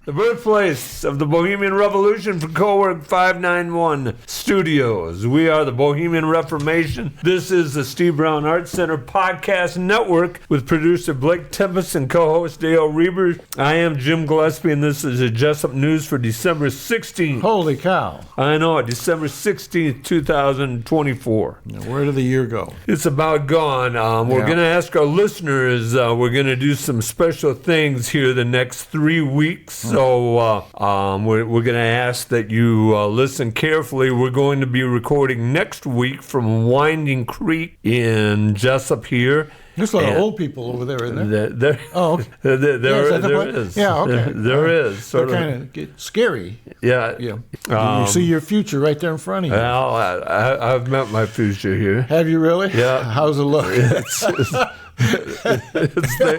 The birthplace of the Bohemian Revolution for Cowork 591 Studios. We are the Bohemian Reformation. This is the Steve Brown Arts Center Podcast Network with producer Blake Tempus and co-host Dale Rueber. I am Jim Gillespie, and this is the Jesup News for December 16th. Holy cow. I know, December 16th, 2024. Now, where did the year go? It's about gone. We're going to ask our listeners, we're going to do some special things here the next 3 weeks. So we're going to ask that you listen carefully. We're going to be recording next week from Winding Creek in Jesup here. There's a lot of old people over there, isn't there? Oh, okay. There is. Yeah, okay. There is. They're kind of scary. Yeah. You see your future right there in front of you. Well, I've met my future here. Have you really? Yeah. How's it look?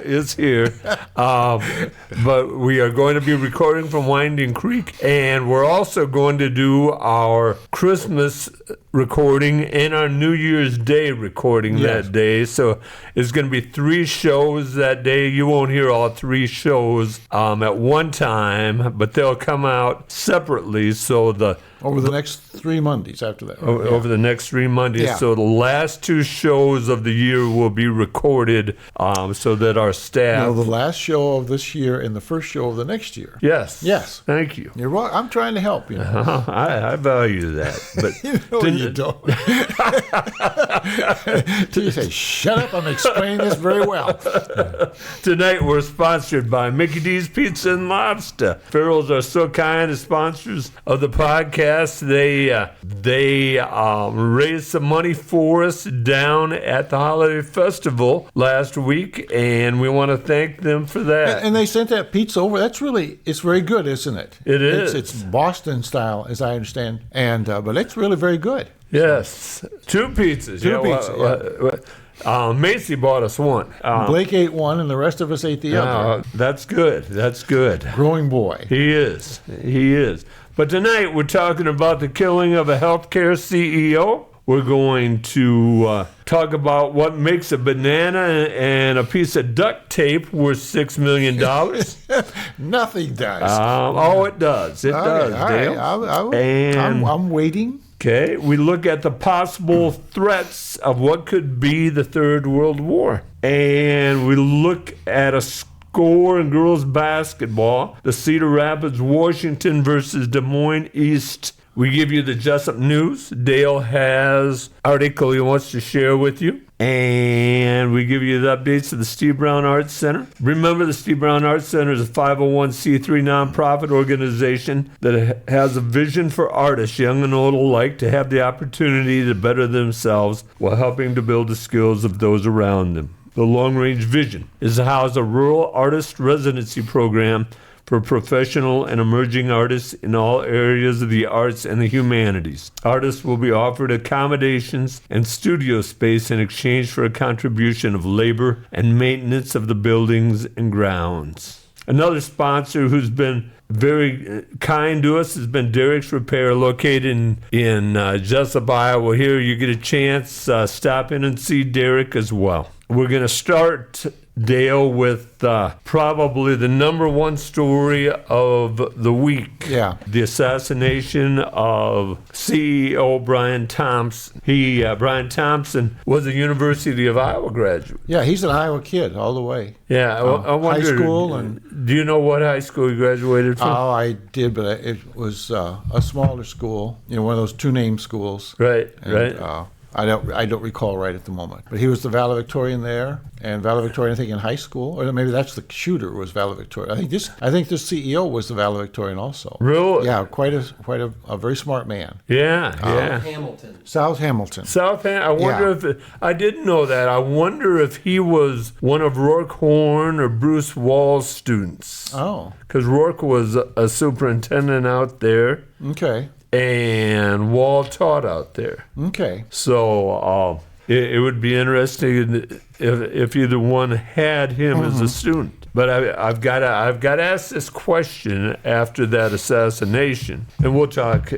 It's here. But we are going to be recording from Winding Creek, and we're also going to do our Christmas recording and our New Year's Day recording that day. So it's going to be 3 shows that day. You won't hear all 3 shows at one time, but they'll come out separately. So over the next 3 Mondays after that. Over the next 3 Mondays. Yeah. So the last 2 shows of the year will be recorded so that our staff... the last show of this year and the first show of the next year. Yes. Yes. Thank you. You're wrong. I'm trying to help you. I value that. But You don't. Till you say, shut up, I'm explaining this very well. Tonight we're sponsored by Mickey D's Pizza and Lobster. Farrells are so kind as sponsors of the podcast. They raised some money for us down at the Holiday Festival last week, and we want to thank them for that. And they sent that pizza over. It's very good, isn't it? It is. It's Boston style, as I understand, and but it's really very good. Yes, 2 pizzas. Macy bought us one. Blake ate one, and the rest of us ate the other. That's good. That's good. Growing boy. He is. But tonight we're talking about the killing of a healthcare CEO. We're going to talk about what makes a banana and a piece of duct tape worth $6 million. Nothing does. It does. It does, Dale. I'm waiting. Okay, we look at the possible threats of what could be the Third World War. And we look at a score in girls basketball, the Cedar Rapids, Washington versus Des Moines East. We give you the Jesup News. Dale has an article he wants to share with you. And we give you the updates of the Steve Brown Arts Center. Remember, the Steve Brown Arts Center is a 501c3 nonprofit organization that has a vision for artists, young and old alike, to have the opportunity to better themselves while helping to build the skills of those around them. The long-range vision is to house a rural artist residency program for professional and emerging artists in all areas of the arts and the humanities. Artists will be offered accommodations and studio space in exchange for a contribution of labor and maintenance of the buildings and grounds. Another sponsor who's been very kind to us has been Derek's Repair, located in Jesup, Iowa. Here you get a chance, stop in and see Derek as well. We're going to start, Dale, with probably the number 1 story of the week. Yeah. The assassination of CEO Brian Thompson. Brian Thompson was a University of Iowa graduate. Yeah, he's an Iowa kid all the way. Yeah, I wonder, high school. And do you know what high school he graduated from? Oh, I did, but it was a smaller school, one of those 2-name schools. Right. I don't recall right at the moment. But he was the valedictorian there, and valedictorian, I think, in high school, or maybe that's the shooter was valedictorian. I think this CEO was the valedictorian also. Really? Yeah, quite a very smart man. Yeah. South Hamilton. I wonder if I didn't know that. I wonder if he was one of Rourke Horn or Bruce Wall's students. Oh. Because Rourke was a superintendent out there. Okay. And Wall taught out there. Okay. So it would be interesting if either one had him as a student. But I've got to ask this question after that assassination, and we'll talk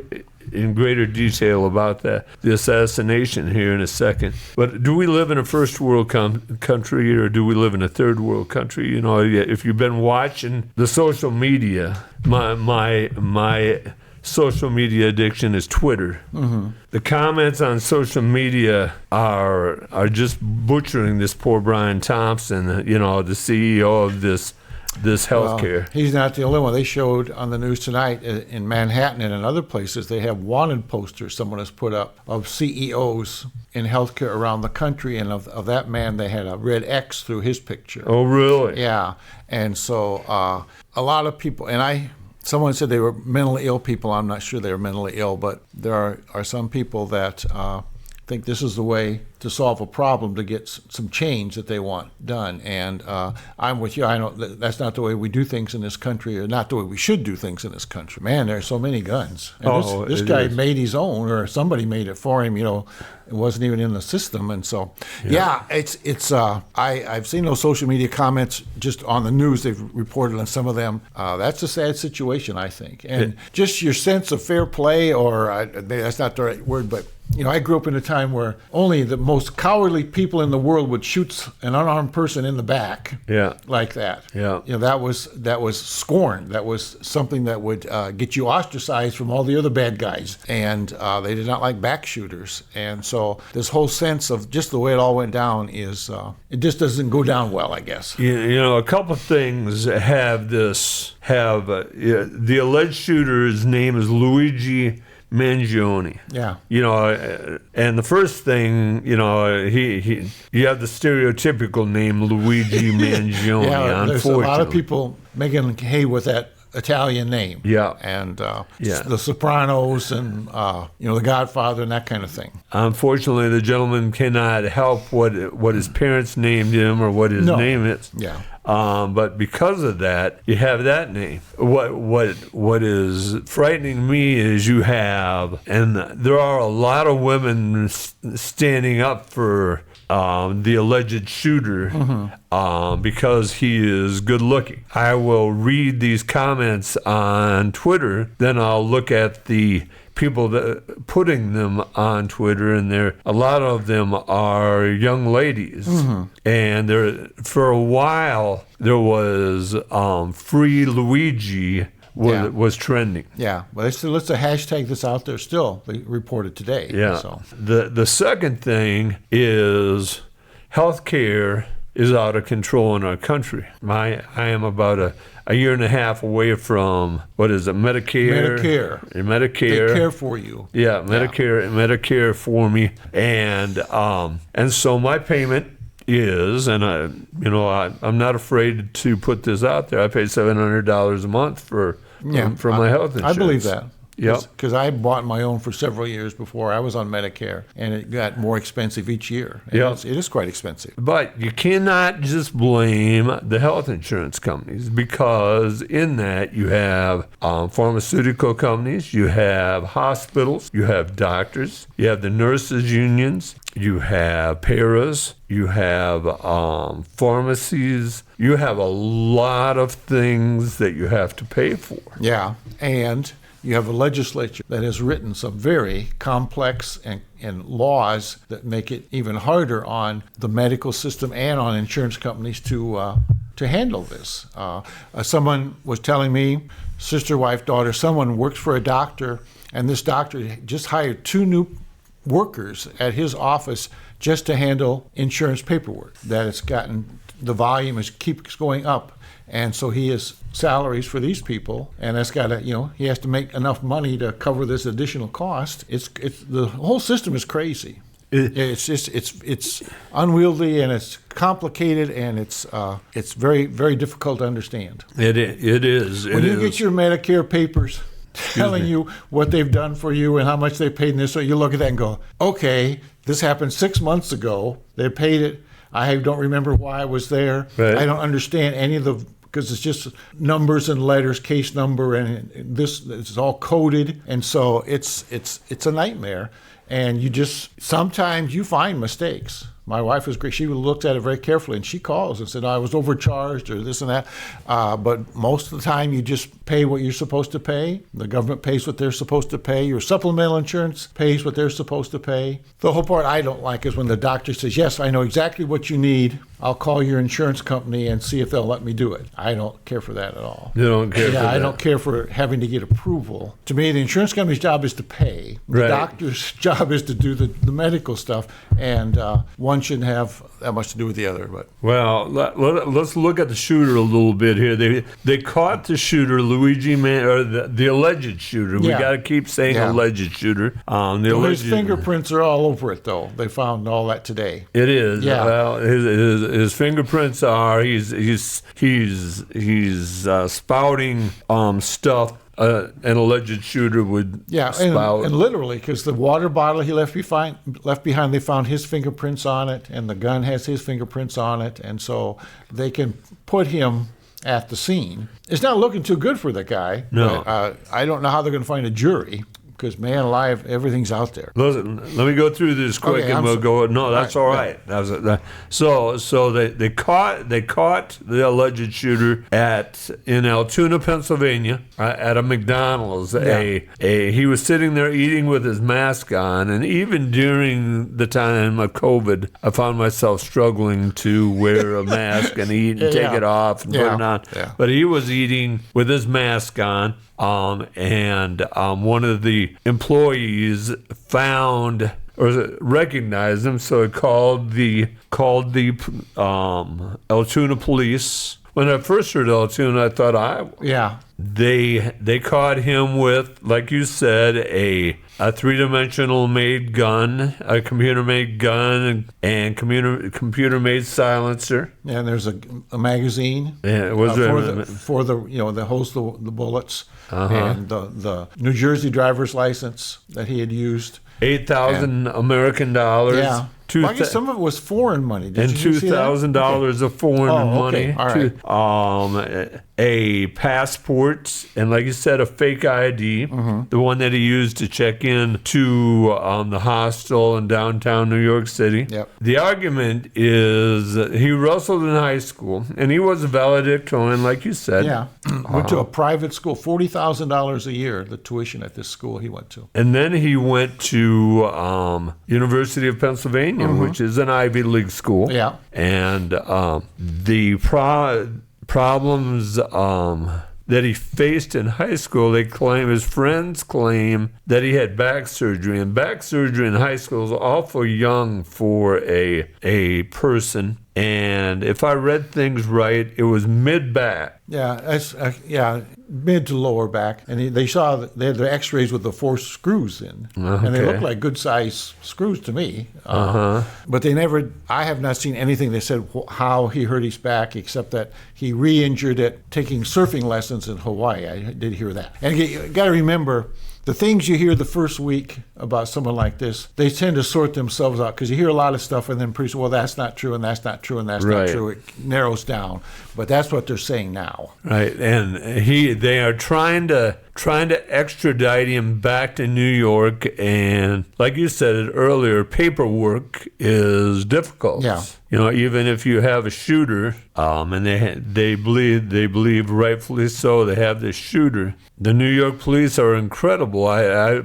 in greater detail about the assassination here in a second. But do we live in a first world country, or do we live in a third world country? You know, if you've been watching the social media, my social media addiction is Twitter. The comments on social media are just butchering this poor Brian Thompson, the CEO of this healthcare. Well, he's not the only one. They showed on the news tonight in Manhattan and in other places, they have wanted posters someone has put up of CEOs in healthcare around the country, and of that man, they had a red X through his picture. Oh, really? Yeah, and so a lot of people, and someone said they were mentally ill people. I'm not sure they were mentally ill, but there are some people that think this is the way to solve a problem, to get some change that they want done. And I'm with you. I know that's not the way we do things in this country, or not the way we should do things in this country. Man, there are so many guns. And this guy made his own, or somebody made it for him. It wasn't even in the system. And so, I've seen those social media comments just on the news. They've reported on some of them. That's a sad situation, I think. And just your sense of fair play, or that's not the right word, but I grew up in a time where only the most cowardly people in the world would shoot an unarmed person in the back, like that. Yeah, that was scorn. That was something that would get you ostracized from all the other bad guys, and they did not like back shooters. And so this whole sense of just the way it all went down is it just doesn't go down well, I guess. A couple of things have the alleged shooter's name is Luigi Mangione. Yeah. And the first thing, you have the stereotypical name Luigi Mangione. Yeah, there's a unfortunately. lot of people making hay with that Italian name. Yeah. And The Sopranos and, The Godfather and that kind of thing. Unfortunately, the gentleman cannot help what his parents named him or what his name is. Yeah. But because of that, you have that name. What is frightening me is you have, and there are a lot of women standing up for the alleged shooter because he is good looking. I will read these comments on Twitter, then I'll look at the people that putting them on Twitter, and a lot of them are young ladies. And for a while there was Free Luigi was trending. Yeah, well, it's a hashtag that's out there still. They reported today. Yeah. So. The second thing is healthcare is out of control in our country. I am about a year and a half away from, what is it, Medicare? Medicare. They care for you. Yeah, Medicare for me. And so my payment is, and I'm not afraid to put this out there, I pay $700 a month for my health insurance. I believe that. Yep. Because I bought my own for several years before I was on Medicare, and it got more expensive each year. It is quite expensive. But you cannot just blame the health insurance companies, because in that you have pharmaceutical companies, you have hospitals, you have doctors, you have the nurses unions, you have paras, you have pharmacies, you have a lot of things that you have to pay for. Yeah, and you have a legislature that has written some very complex and laws that make it even harder on the medical system and on insurance companies to handle this. Someone was telling me, sister, wife, daughter, someone works for a doctor, and this doctor just hired 2 new workers at his office just to handle insurance paperwork. That it's gotten, the volume keeps going up. And so he has salaries for these people, and that's got to, he has to make enough money to cover this additional cost. It's the whole system is crazy. It's unwieldy, and it's complicated, and it's very, very difficult to understand. It is. When you get your Medicare papers telling you what they've done for you and how much they paid in this, so you look at that and go, okay, this happened 6 months ago. They paid it. I don't remember why I was there. Right. I don't understand any of because it's just numbers and letters, case number, and it's all coded, and so it's a nightmare. And sometimes you find mistakes. My wife was great. She looked at it very carefully, and she calls and said, I was overcharged or this and that. But most of the time, you just pay what you're supposed to pay. The government pays what they're supposed to pay. Your supplemental insurance pays what they're supposed to pay. The whole part I don't like is when the doctor says, yes, I know exactly what you need. I'll call your insurance company and see if they'll let me do it. I don't care for that at all. You don't care for that? I don't care for having to get approval. To me, the insurance company's job is to pay. The doctor's job is to do the medical stuff, and one shouldn't have that much to do with the other. But well, let's look at the shooter a little bit here. They caught the shooter, Luigi Man, or the alleged shooter. We got to keep saying alleged shooter. His fingerprints are all over it, though. They found all that today. It is. Yeah. Well, his fingerprints are. He's spouting stuff. An alleged shooter would spout. And literally, because the water bottle he left behind, they found his fingerprints on it, and the gun has his fingerprints on it, and so they can put him at the scene. It's not looking too good for the guy. No. But, I don't know how they're going to find a jury. Because, man alive, everything's out there. Listen, let me go through this quick, and we'll go. No, that's all right. So they caught the alleged shooter in Altoona, Pennsylvania, at a McDonald's. He was sitting there eating with his mask on, and even during the time of COVID, I found myself struggling to wear a mask and eat and take it off and put it on. Yeah. But he was eating with his mask on. And one of the employees found or recognized him, so it called the Altoona police. When I first heard Altoona, I thought they caught him with, like you said, a three-dimensional made gun, a computer-made gun, and computer-made silencer. Yeah, and there's a magazine. Yeah, for the that holds the bullets, and the New Jersey driver's license that he had used. $8,000 American dollars. Yeah. I guess some of it was foreign money. Did you see that? $2,000 of foreign money. All right. A passport, and like you said, a fake ID, the one that he used to check in to the hostel in downtown New York City. Yep. The argument is he wrestled in high school, and he was a valedictorian, like you said. Yeah. Went to a private school, $40,000 a year, the tuition at this school he went to. And then he went to University of Pennsylvania, which is an Ivy League school. Yeah. And the problems that he faced in high school, his friends claim that he had back surgery. And back surgery in high school is awful young for a person. And if I read things right, it was mid-back. Yeah, mid to lower back. And they had the x-rays with the 4 screws in. Okay. And they looked like good-sized screws to me. But I have not seen anything that said how he hurt his back, except that he re-injured it taking surfing lessons in Hawaii. I did hear that. And you got to remember, the things you hear the first week about someone like this, they tend to sort themselves out because you hear a lot of stuff and then pretty soon, well, that's not true and that's not true and that's not true. It narrows down. But that's what they're saying now. Right. And they are trying to extradite him back to New York, and like you said earlier, paperwork is difficult. Yeah. Even if you have a shooter, and they believe rightfully so, they have this shooter. The New York police are incredible.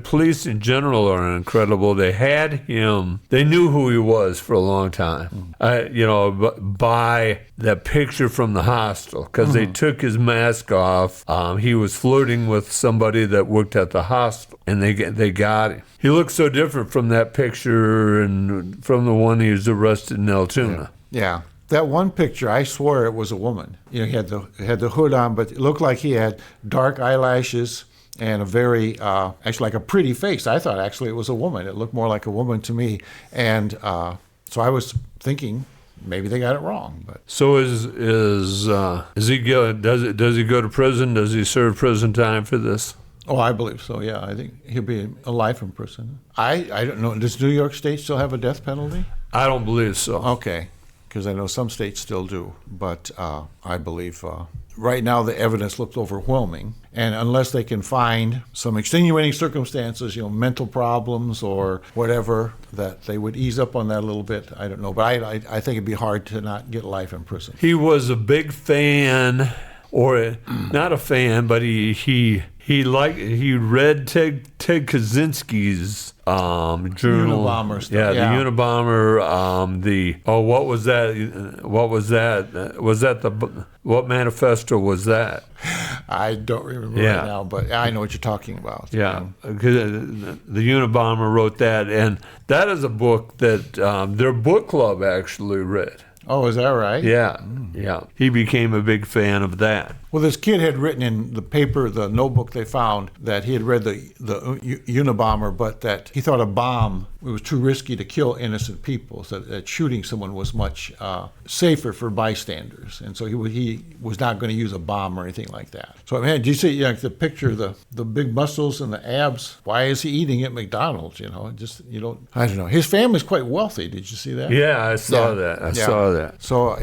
Police in general are incredible. They had him. They knew who he was for a long time. By that picture from the hostel, because they took his mask off. He was flirting with somebody that worked at the hostel, and they got him. He looked so different from that picture and from the one he was arrested in Altoona. Yeah. That one picture, I swore it was a woman. He had the hood on, but it looked like he had dark eyelashes and a very, actually like a pretty face. I thought actually it was a woman. It looked more like a woman to me. And so I was thinking maybe they got it wrong. But so is he does he go to prison? Does he serve prison time for this? Oh, I believe so, yeah. I think he'll be a life in prison. I don't know. Does New York State still have a death penalty? I don't believe so. Okay, because I know some states still do. But I believe right now the evidence looks overwhelming. And unless they can find some extenuating circumstances, mental problems or whatever, that they would ease up on that a little bit. I don't know. But I think it'd be hard to not get life in prison. He was a big fan or not a fan, but he read Ted Kaczynski's journal. Unabomber stuff. Yeah, the Unabomber. What was that? What manifesto was that? I don't remember right now, but I know what you're talking about. Yeah, because the Unabomber wrote that, and that is a book that their book club actually read. Oh, is that right? Yeah, yeah. He became a big fan of that. Well, this kid had written in the paper, the notebook they found, that he had read the Unabomber, but that he thought a bomb, it was too risky to kill innocent people, so that shooting someone was much safer for bystanders. And so he was not going to use a bomb or anything like that. So, man, did you see the picture, the big muscles and the abs? Why is he eating at McDonald's? I don't know. His family's quite wealthy. Did you see that? Yeah, I saw that. I saw that. So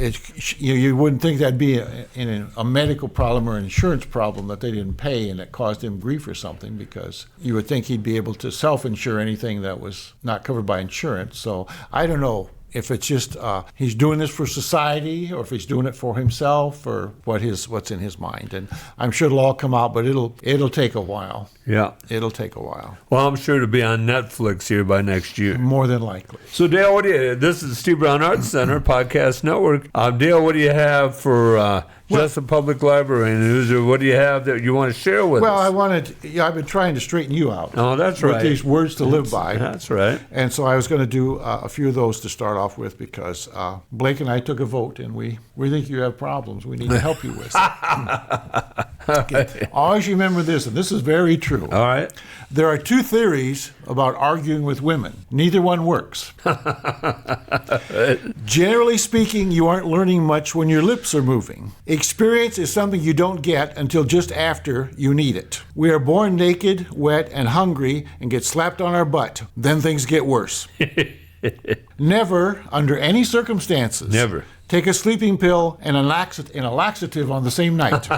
you wouldn't think that'd be in a medical problem or an insurance problem that they didn't pay and it caused him grief or something, because you would think he'd be able to self-insure anything that was not covered by insurance. So I don't know if it's just he's doing this for society, or if he's doing it for himself, or what's in his mind. And I'm sure it'll all come out, but it'll take a while. Yeah. It'll take a while. Well, I'm sure it'll be on Netflix here by next year. More than likely. So, Dale, this is the Steve Brown Arts Center Podcast Network. Dale, what do you have for Jesup Public Library news, or what do you have that you want to share with us? Well, I've been trying to straighten you out. Oh, that's right. With these words to live by. That's right. And so I was going to do a few of those to start off with, because Blake and I took a vote, and we think you have problems we need to help you with. Okay. Always remember this, and this is very true. All right. There are two theories about arguing with women. Neither one works. Generally speaking, you aren't learning much when your lips are moving. Experience is something you don't get until just after you need it. We are born naked, wet, and hungry, and get slapped on our butt. Then things get worse. Never, under any circumstances, take a sleeping pill and a laxative on the same night.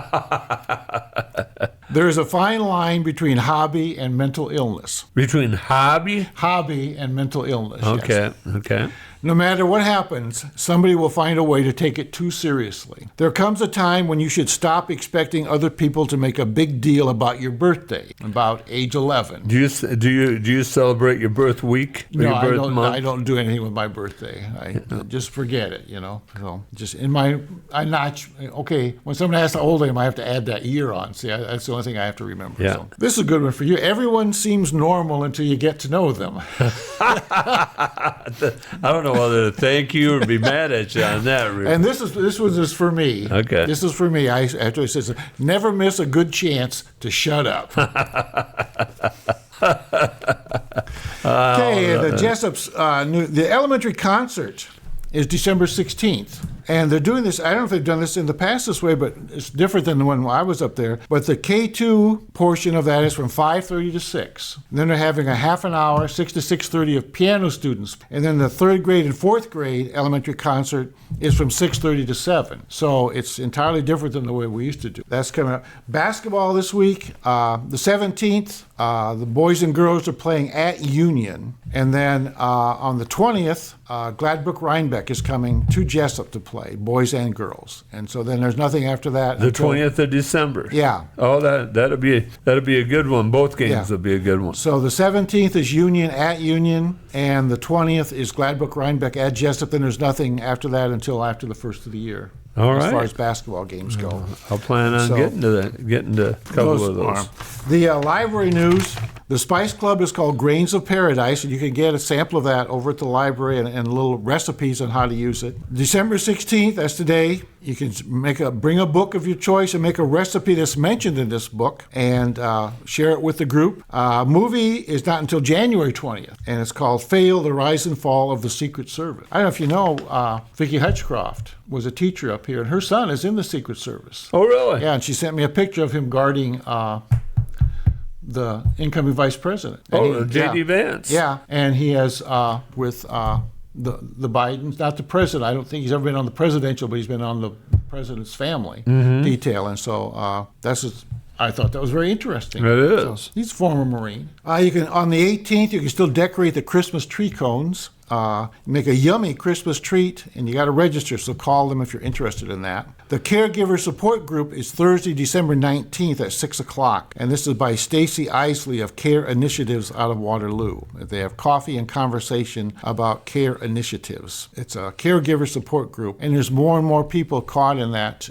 There is a fine line between hobby and mental illness. Between hobby? Hobby and mental illness. Okay, yes. okay. No matter what happens, somebody will find a way to take it too seriously. There comes a time when you should stop expecting other people to make a big deal about your birthday, about age 11. Do you celebrate your birth week? Or No, your birth month? I don't do anything with my birthday. I just forget it, So just when someone asks how old I am, I have to add that year on. See, that's the only thing I have to remember. Yeah. So, this is a good one for you. Everyone seems normal until you get to know them. I don't know whether to thank you or be mad at you on that, Rueber. And this was just for me. Okay. This is for me. After it says, never miss a good chance to shut up. Okay, the Jesup's the elementary concert is December 16th. And they're doing this, I don't know if they've done this in the past this way, but it's different than when I was up there. But the K2 portion of that is from 5:30 to 6. And then they're having a half an hour, 6 to 6:30 of piano students. And then the 3rd grade and 4th grade elementary concert is from 6:30 to 7. So it's entirely different than the way we used to do. That's coming up. Basketball this week, the 17th, the boys and girls are playing at Union. And then on the 20th, Gladbrook Rhinebeck is coming to Jesup to play, boys and girls. And so then there's nothing after that. The 20th of December. Yeah. Oh, that'll be a good one. Both games will be a good one. So the 17th is Union at Union, and the 20th is Gladbrook Rhinebeck at Jesup. Then there's nothing after that until after the first of the year. All right. As far as basketball games go. I'll plan on getting to a couple of those. The library news, the Spice Club is called Grains of Paradise, and you can get a sample of that over at the library and little recipes on how to use it. December 16th, that's today, you can bring a book of your choice and make a recipe that's mentioned in this book and share it with the group. Movie is not until January 20th, and it's called Fail, the Rise and Fall of the Secret Service. I don't know if you know, Vicki Hutchcroft was a teacher up here, and her son is in the Secret Service. Oh, really? Yeah, and she sent me a picture of him guarding the incoming vice president. J.D. Vance. Yeah, and he has with the Bidens, not the president. I don't think he's ever been on the presidential, but he's been on the president's family detail, and so I thought that was very interesting. It is. So, he's a former Marine. On the 18th, you can still decorate the Christmas tree cones. make a yummy Christmas treat, and you got to register, so call them if you're interested in that. The Caregiver Support Group is Thursday, December 19th at 6 o'clock, and this is by Stacy Isley of Care Initiatives out of Waterloo. They have coffee and conversation about care initiatives. It's a caregiver support group, and there's more and more people caught in that.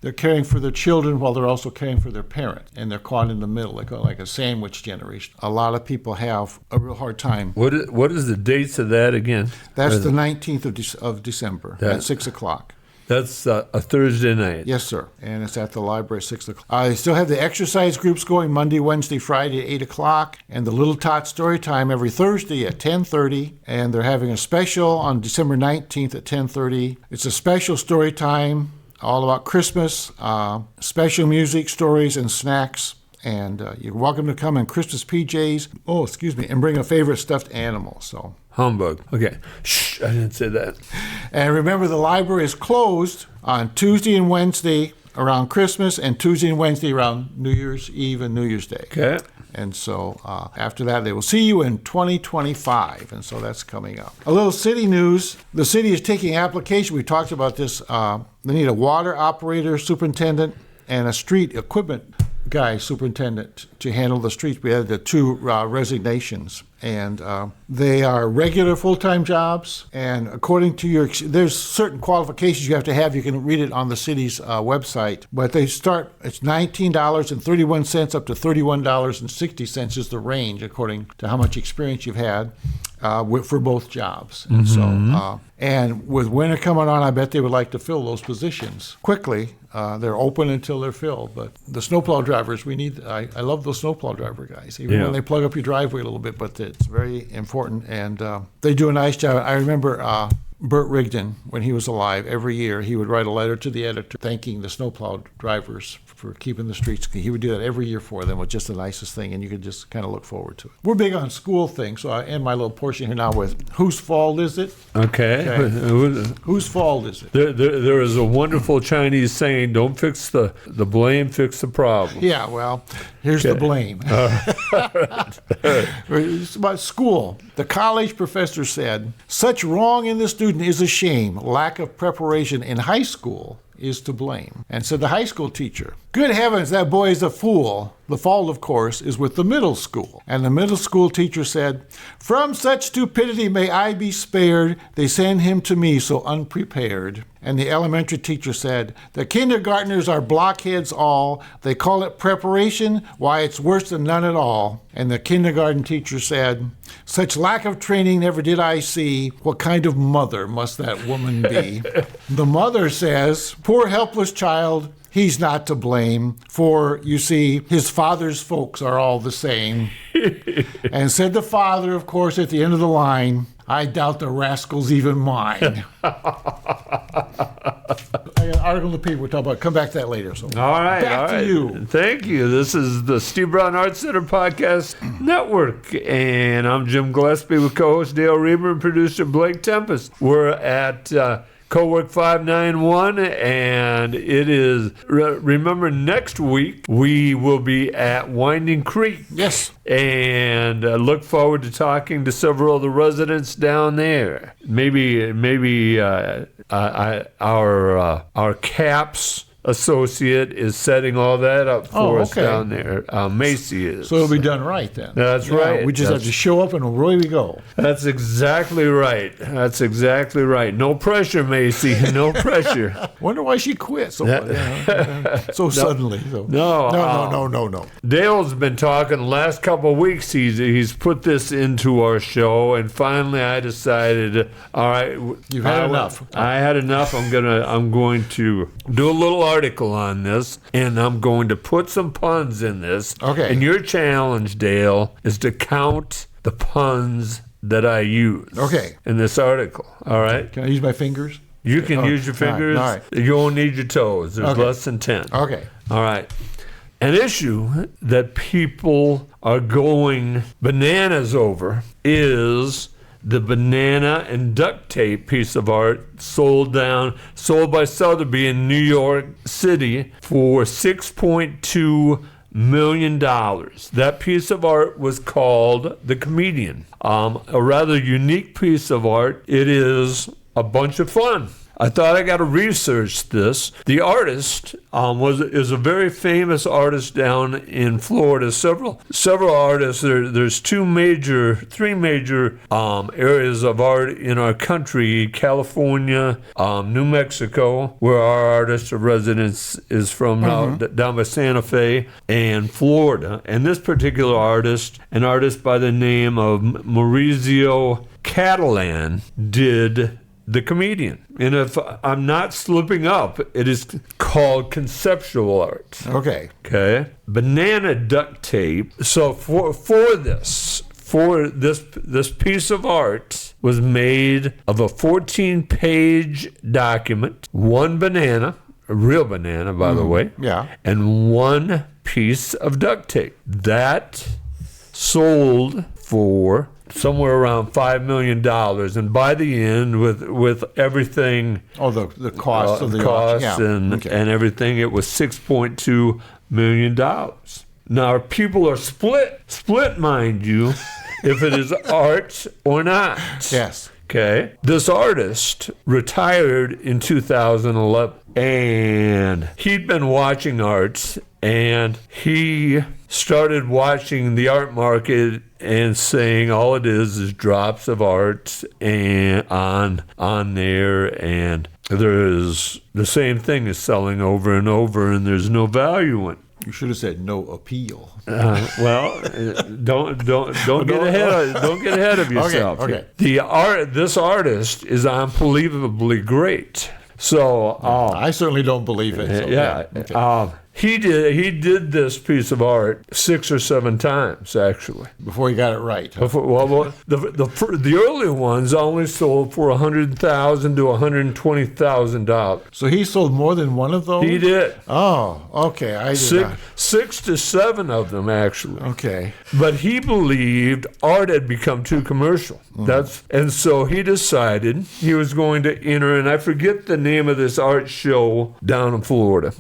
They're caring for their children while they're also caring for their parent, and they're caught in the middle, like a sandwich generation. A lot of people have a real hard time. What is the dates of that again? That's the 19th of December at 6 o'clock. That's a Thursday night. Yes, sir. And it's at the library at 6 o'clock. I still have the exercise groups going Monday, Wednesday, Friday at 8 o'clock, and the Little Tot Story Time every Thursday at 10:30. And they're having a special on December 19th at 10:30. It's a special story time all about Christmas, special music, stories, and snacks. And you're welcome to come in Christmas PJs. Oh, excuse me, and bring a favorite stuffed animal. So. Humbug. Okay. Shh, I didn't say that. And remember, the library is closed on Tuesday and Wednesday around Christmas, and Tuesday and Wednesday around New Year's Eve and New Year's Day. Okay. And so after that, they will see you in 2025. And so that's coming up. A little city news. The city is taking application. We talked about this. They need a water operator, superintendent, and a street equipment guy, superintendent, to handle the streets. We had the two resignations, and they are regular full-time jobs. And according to there's certain qualifications you have to have. You can read it on the city's website. But they start, it's $19.31 up to $31.60 is the range, according to how much experience you've had for both jobs. And so, and with winter coming on, I bet they would like to fill those positions quickly. They're open until they're filled. But the snowplow drivers, I love those snowplow driver guys, even when they plug up your driveway a little bit, but it's very important, and they do a nice job. I remember Burt Rigdon, when he was alive, every year he would write a letter to the editor thanking the snowplow drivers for keeping the streets. He would do that every year for them. It was just the nicest thing, and you could just kind of look forward to it. We're big on school things, so I end my little portion here now with whose fault is it? Okay. Whose fault is it? There is a wonderful Chinese saying, don't fix the blame, fix the problem. Yeah, well, here's the blame. It's about school. The college professor said, such wrong in the student is a shame. Lack of preparation in high school is to blame. And said the high school teacher, good heavens, that boy is a fool. The fault, of course, is with the middle school. And the middle school teacher said, from such stupidity may I be spared. They send him to me so unprepared. And the elementary teacher said, the kindergartners are blockheads all. They call it preparation. Why, it's worse than none at all. And the kindergarten teacher said, such lack of training never did I see. What kind of mother must that woman be? The mother says, poor helpless child, he's not to blame, for, you see, his father's folks are all the same. And said the father, of course, at the end of the line, I doubt the rascal's even mine. I got an article in the paper we'll talk about. Come back to that later. So all right. Back to you. Thank you. This is the Steve Brown Arts Center Podcast Network, and I'm Jim Gillespie with co-host Dale Rueber and producer Blake Tempus. We're at Cowork 591, and it is, remember, next week we will be at Winding Creek. Yes. And look forward to talking to several of the residents down there. Maybe our CAPS associate is setting all that up for us down there. Macy is. So it'll be done right then. That's right. We just have to show up and away we go. That's exactly right. No pressure, Macy. No pressure. Wonder why she quit so suddenly. So. No. Dale's been talking the last couple of weeks. He's put this into our show, and finally I decided, all right, you've had enough. I had enough. I'm going to do a little article on this, and I'm going to put some puns in this. Okay. And your challenge, Dale, is to count the puns that I use. Okay. In this article. All right. Can I use my fingers? You can use your fingers. All right. You won't need your toes. There's Okay. less than 10. Okay. All right. An issue that people are going bananas over is the banana and duct tape piece of art sold by Sotheby in New York City for $6.2 million. That piece of art was called The Comedian. A rather unique piece of art. It is a bunch of fun. I thought I got to research this. The artist is a very famous artist down in Florida. Several artists. There's three major areas of art in our country: California, New Mexico, where our artist of residence is from, down by Santa Fe, and Florida. And this particular artist, an artist by the name of Maurizio Catalan, did The Comedian. And if I'm not slipping up, it is called conceptual art. Okay. Okay. Banana duct tape. So for this piece of art was made of a 14-page document, one banana, a real banana, by the way, and one piece of duct tape. That sold for somewhere around $5 million, and by the end, with everything, the cost of the cost and everything, it was $6.2 million. Now people are split, mind you, if it is art or not. Yes. Okay. This artist retired in 2011, and he'd been watching art, and he started watching the art market and saying all it is drops of art and on there, and there is the same thing is selling over and over, and there's no value in it. You should have said no appeal. Well, don't get ahead of yourself. Okay. This artist is unbelievably great. So I certainly don't believe it. So, Okay. He did this piece of art 6 or 7 times, actually, before he got it right. The early ones only sold for $100,000 to $120,000. So he sold more than one of those? He did. Oh, okay. Six to 7 of them, actually. Okay. But he believed art had become too commercial. And so he decided he was going to enter, and I forget the name of this art show down in Florida.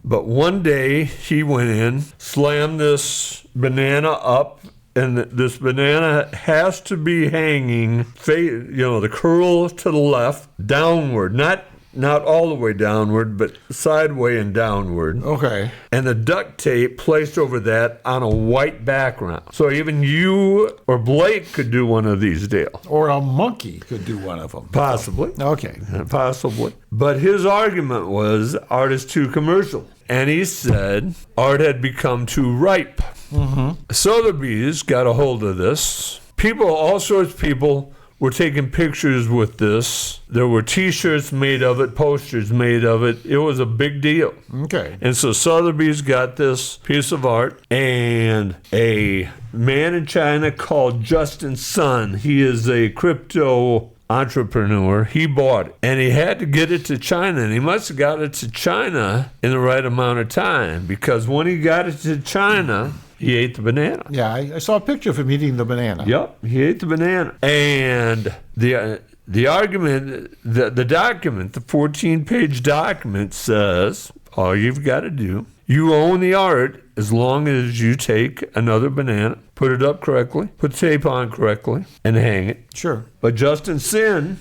But one day he went in, slammed this banana up, and this banana has to be hanging, the curl to the left, downward, not all the way downward, but sideways and downward. Okay. And the duct tape placed over that on a white background. So even you or Blake could do one of these, Dale. Or a monkey could do one of them. Possibly. Okay. Possibly. But his argument was art is too commercial. And he said art had become too ripe. Sotheby's got a hold of this. All sorts of people were taking pictures with this. There were T-shirts made of it, posters made of it. It was a big deal. Okay. And so Sotheby's got this piece of art, and a man in China called Justin Sun, he is a crypto entrepreneur, he bought it. And he had to get it to China, and he must have got it to China in the right amount of time, because when he got it to China, he ate the banana. Yeah, I saw a picture of him eating the banana. Yep, he ate the banana. And the argument, the document, the 14-page document says, all you've got to do, you own the art as long as you take another banana, put it up correctly, put tape on correctly, and hang it. Sure. But Justin Sun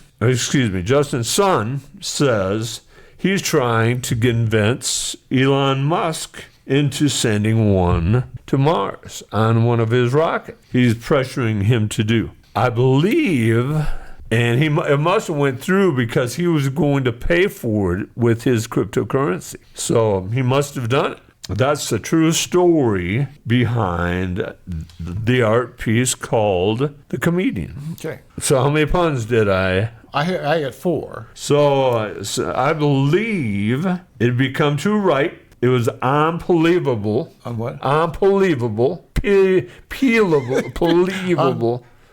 says he's trying to convince Elon Musk into sending one to Mars on one of his rockets. He's pressuring him to do. I believe, and it must have went through because he was going to pay for it with his cryptocurrency. So he must have done it. That's the true story behind the art piece called The Comedian. Okay. So how many puns did I? I had 4. So I believe it had become too ripe. It was unbelievable. On what? Unbelievable. Believable.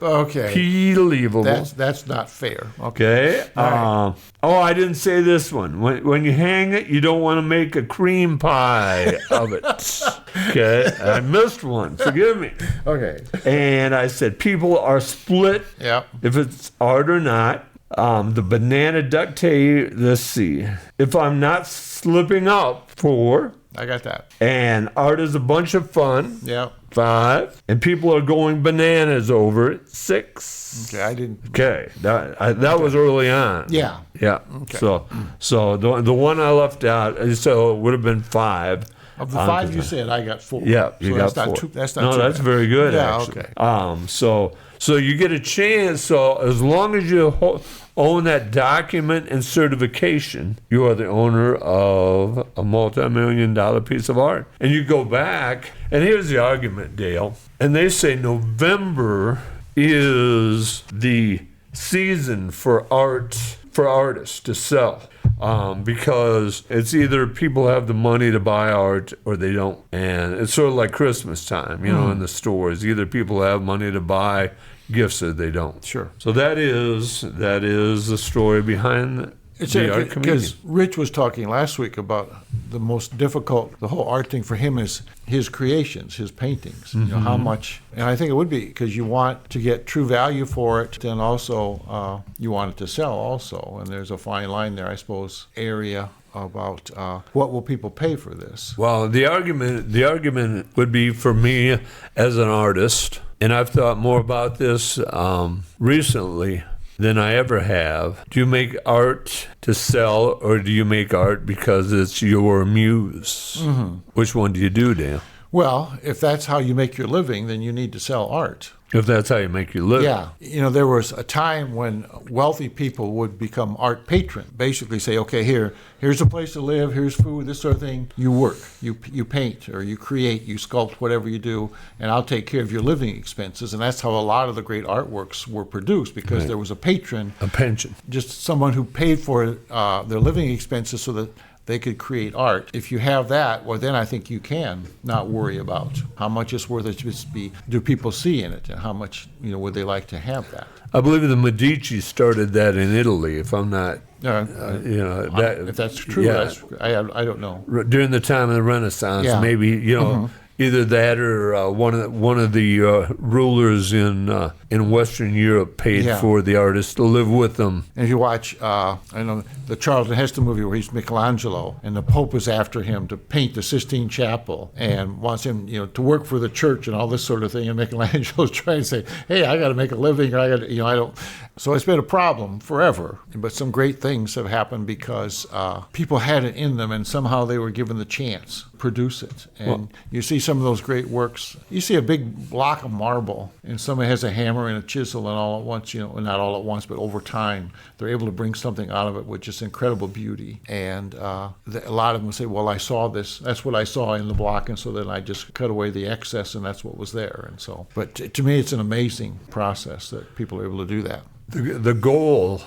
Okay. Believable. That's not fair. Okay. I didn't say this one. When you hang it, you don't want to make a cream pie of it. Okay. I missed one. Forgive me. Okay. And I said people are split. Yeah. If it's art or not. The banana duct tape, let's see. If I'm not slipping up for I got that. And art is a bunch of fun. Yeah. 5. And people are going bananas over it. 6. Okay, I didn't. Okay, that was early on. Yeah. Yeah. Okay. So the one I left out, so it would have been 5. Of the 5 you said, I got 4. Yeah, you got that's 4. That's not no, too that's bad. very good. Yeah, actually. okay. So you get a chance. So as long as you own that document and certification, you are the owner of a multi-million-dollar piece of art. And you go back, and here's the argument, Dale. And they say November is the season for artists to sell. Because it's either people have the money to buy art or they don't. And it's sort of like Christmas time, in the stores. Either people have money to buy gifts or they don't. Sure. So that is the story behind the art community. Because Rich was talking last week about the most difficult, the whole art thing for him is his creations, his paintings. How much, and I think it would be because you want to get true value for it, and also you want it to sell also. And there's a fine line there, I suppose, area about what will people pay for this. Well, the argument would be for me as an artist, and I've thought more about this recently than I ever have. Do you make art to sell, or do you make art because it's your muse? Which one do you do, Dan? Well, if that's how you make your living, then you need to sell art. If that's how you make your living. Yeah. There was a time when wealthy people would become art patrons. Basically say, okay, here's a place to live, here's food, this sort of thing. You work, you paint, or you create, you sculpt, whatever you do, and I'll take care of your living expenses. And that's how a lot of the great artworks were produced, because there was a patron. A pension. Just someone who paid for their living expenses so that they could create art. If you have that, well, then I think you can not worry about how much it's worth. It should be, do people see in it, and how much would they like to have that? I believe the Medici started that in Italy. If I'm not, if that's true, I don't know. During the time of the Renaissance, maybe either that or one of the rulers in Western Europe paid for the artists to live with them. And if you watch, I know the Charlton Heston movie where he's Michelangelo, and the Pope is after him to paint the Sistine Chapel and wants him, to work for the church and all this sort of thing. And Michelangelo's trying to say, "Hey, I got to make a living, or I got, I don't." So it's been a problem forever. But some great things have happened because people had it in them, and somehow they were given the chance to produce it. And you see some of those great works. You see a big block of marble, and somebody has a hammer and a chisel, and all at once, not all at once, but over time, they're able to bring something out of it with just incredible beauty. And a lot of them will say, well, I saw this. That's what I saw in the block, and so then I just cut away the excess, and that's what was there. And so, but to me, it's an amazing process that people are able to do that. The goal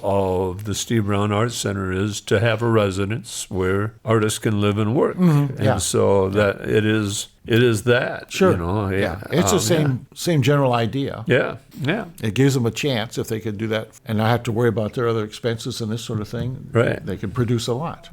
of the Steve Brown Art Center is to have a residence where artists can live and work, and so that it is that. Sure. It's the same general idea. Yeah. It gives them a chance if they could do that and not have to worry about their other expenses and this sort of thing. Right. They can produce a lot.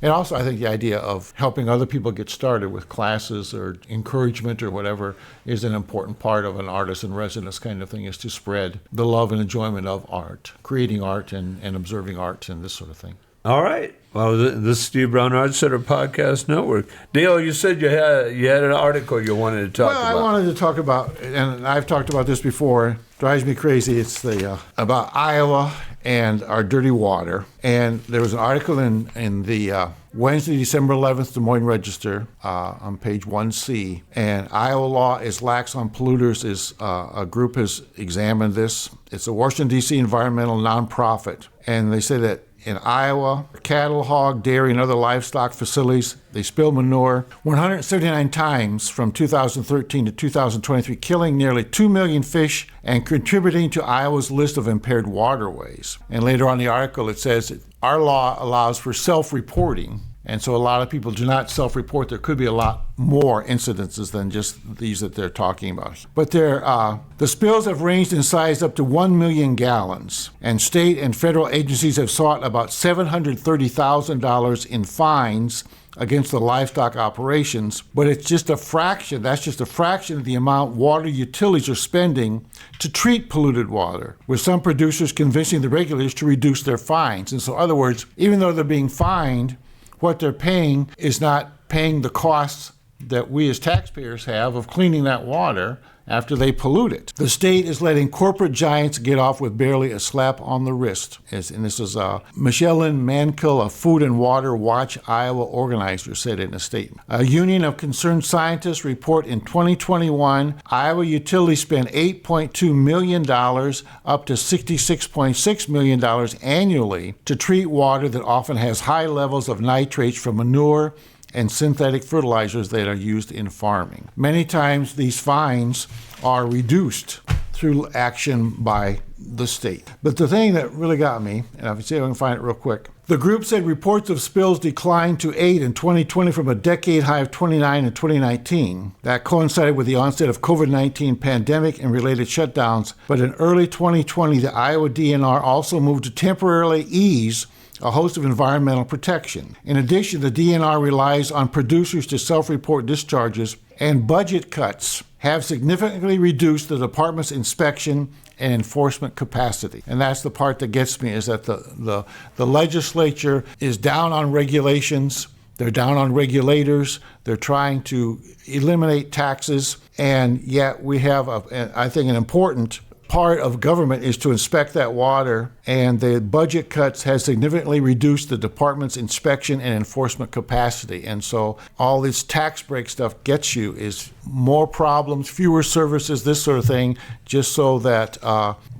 And also, I think the idea of helping other people get started with classes or encouragement or whatever is an important part of an artist in residence kind of thing, is to spread the love and enjoyment of art, creating art and observing art and this sort of thing. All right. Well, this is Steve Brown Art Center Podcast Network. Dale, you said you had an article you wanted to talk about. Well, I wanted to talk about, and I've talked about this before, drives me crazy. It's the about Iowa and our dirty water. And there was an article in the Wednesday, December 11th, Des Moines Register on page 1C. And Iowa law is lax on polluters. A group has examined this. It's a Washington, D.C. environmental nonprofit. And they say that in Iowa, cattle, hog, dairy, and other livestock facilities, they spill manure 179 times from 2013 to 2023, killing nearly 2 million fish and contributing to Iowa's list of impaired waterways. And later on in the article, it says that our law allows for self-reporting. And so a lot of people do not self-report. There could be a lot more incidences than just these that they're talking about. But the spills have ranged in size up to 1 million gallons. And state and federal agencies have sought about $730,000 in fines against the livestock operations. But it's just a fraction. That's just a fraction of the amount water utilities are spending to treat polluted water, with some producers convincing the regulators to reduce their fines. And so in other words, even though they're being fined what they're paying is not paying the costs that we as taxpayers have of cleaning that water after they pollute it. The state is letting corporate giants get off with barely a slap on the wrist. And this is Michelle Mankill, a Food and Water Watch Iowa organizer, said in a statement. A union of concerned scientists report in 2021, Iowa utilities spent $8.2 million up to $66.6 million annually to treat water that often has high levels of nitrates from manure and synthetic fertilizers that are used in farming. Many times these fines are reduced through action by the state. But the thing that really got me, and I'll see if I can find it real quick, the group said reports of spills declined to 8 in 2020 from a decade high of 29 in 2019. That coincided with the onset of COVID-19 pandemic and related shutdowns. But in early 2020, the Iowa DNR also moved to temporarily ease a host of environmental protection. In addition, the DNR relies on producers to self-report discharges, and budget cuts have significantly reduced the department's inspection and enforcement capacity. And that's the part that gets me, is that the legislature is down on regulations, they're down on regulators, they're trying to eliminate taxes, and yet we have, I think, an important part of government is to inspect that water, and the budget cuts has significantly reduced the department's inspection and enforcement capacity. And so all this tax break stuff gets you is more problems, fewer services, this sort of thing, just so that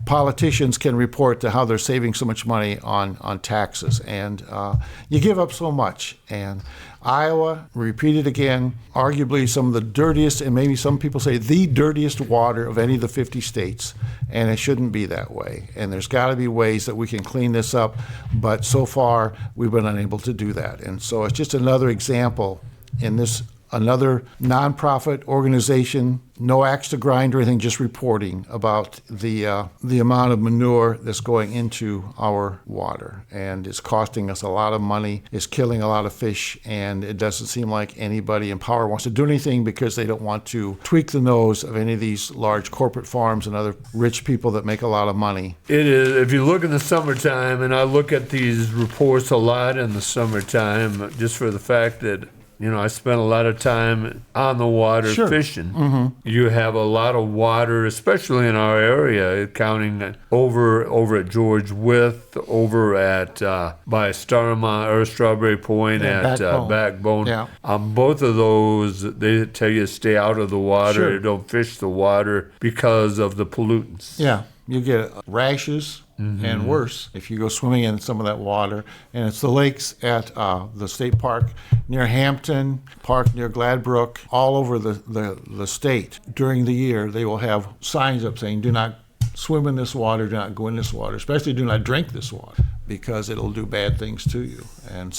politicians can report to how they're saving so much money on taxes. And you give up so much. And Iowa, repeat it again, arguably some of the dirtiest, and maybe some people say the dirtiest water of any of the 50 states, and it shouldn't be that way. And there's got to be ways that we can clean this up, but so far we've been unable to do that. And so it's just another example in this, another nonprofit organization, no axe to grind or anything, just reporting about the amount of manure that's going into our water. And it's costing us a lot of money, it's killing a lot of fish, and it doesn't seem like anybody in power wants to do anything because they don't want to tweak the nose of any of these large corporate farms and other rich people that make a lot of money. It is. If you look in the summertime, and I look at these reports a lot in the summertime, just for the fact that I spent a lot of time on the water fishing. Mm-hmm. You have a lot of water, especially in our area, counting over at George Wythe, over at by Starmont or Strawberry Point at Backbone. Yeah. Both of those, they tell you to stay out of the water, don't fish the water because of the pollutants. Yeah, you get rashes. Mm-hmm. And worse if you go swimming in some of that water. And it's the lakes at the state park near Hampton, park near Gladbrook, all over the state. During the year, they will have signs up saying, do not swim in this water, do not go in this water, especially do not drink this water, because it'll do bad things to you. And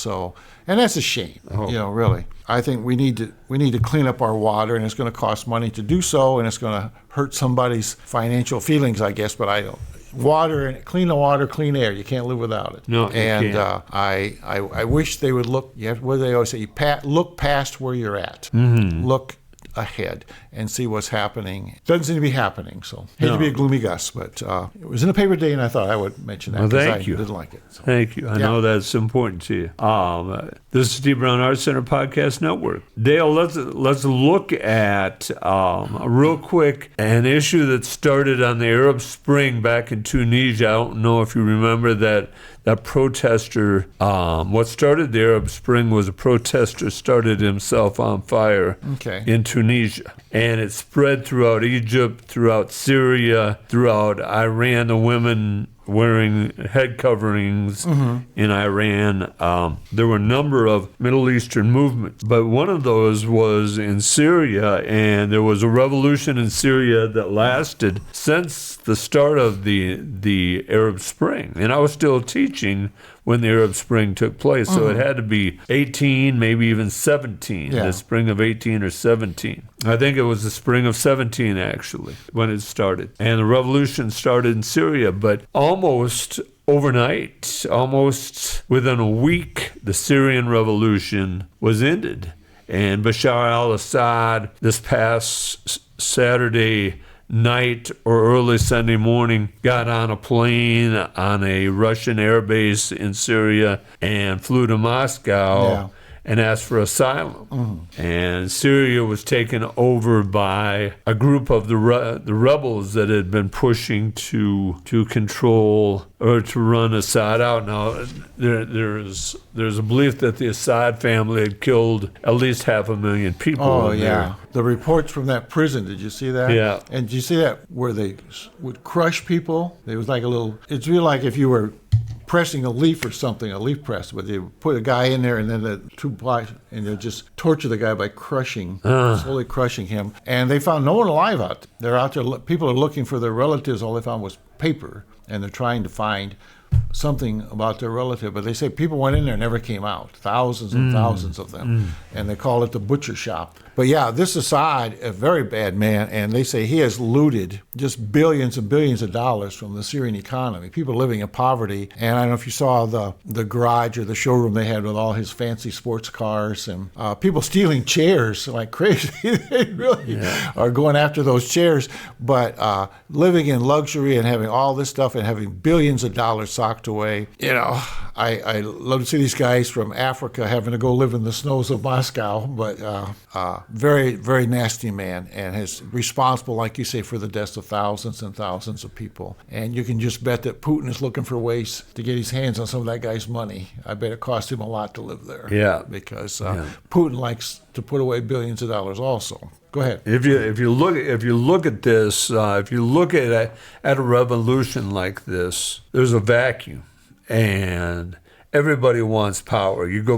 that's a shame, really. I think we need to clean up our water, and it's going to cost money to do so, and it's going to hurt somebody's financial feelings, I guess, but I don't. Water, clean water, clean air. You can't live without it. No, and you can't. I wish they would look. What do they always say? Look past where you're at. Mm-hmm. Look ahead and see what's happening. Doesn't seem to be happening. So hate to be a gloomy Gus, but it was in the paper today, and I thought I would mention that because I didn't like it. So. Thank you. I know that's important to you. This is Steve Brown Arts Center Podcast Network. Dale, let's look at real quick an issue that started on the Arab Spring back in Tunisia. I don't know if you remember that protester. What started the Arab Spring was a protester started himself on fire in Tunisia. And it spread throughout Egypt, throughout Syria, throughout Iran. The women wearing head coverings in Iran. There were a number of Middle Eastern movements, but one of those was in Syria, and there was a revolution in Syria that lasted since the start of the Arab Spring. And I was still teaching when the Arab Spring took place, so it had to be 18, maybe even 17, the spring of 18 or 17. I think it was the spring of 17, actually, when it started. And the revolution started in Syria, but almost overnight, almost within a week, the Syrian revolution was ended. And Bashar al-Assad, this past Saturday night or early Sunday morning, got on a plane on a Russian air base in Syria and flew to Moscow and asked for asylum. And Syria was taken over by a group of the rebels that had been pushing to control or to run Assad out. Now, there's a belief that the Assad family had killed at least 500,000 people. Oh, yeah. The reports from that prison, did you see that? Yeah. And did you see that where they would crush people? It was like it's really like if you were pressing a leaf or something, a leaf press, but they put a guy in there and then the two blocks, and they just torture the guy by slowly crushing him. And they found no one alive out there. They're out there, people are looking for their relatives, all they found was paper, and they're trying to find something about their relative. But they say people went in there and never came out, thousands and thousands of them, and they call it the butcher shop. But yeah, this Assad, a very bad man, and they say he has looted just billions and billions of dollars from the Syrian economy. People living in poverty, and I don't know if you saw the garage or the showroom they had with all his fancy sports cars, and people stealing chairs like crazy. They really are going after those chairs, but living in luxury and having all this stuff and having billions of dollars socked away. You know, I love to see these guys from Africa having to go live in the snows of Moscow, but very, very nasty man, and is responsible, like you say, for the deaths of thousands and thousands of people. And you can just bet that Putin is looking for ways to get his hands on some of that guy's money. I bet it cost him a lot to live there. Yeah. Because Putin likes to put away billions of dollars also. Go ahead. If you look at this, if you look at a revolution like this, there's a vacuum, and everybody wants power. You go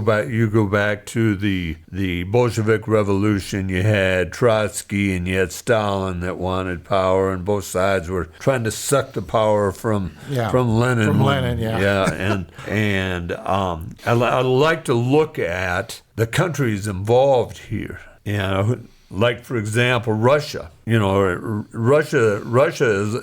back to the Bolshevik Revolution. You had Trotsky and you had Stalin that wanted power, and both sides were trying to suck the power from Lenin. From Lenin, and I'd like to look at the countries involved here. You know, like for example, Russia. You know, Russia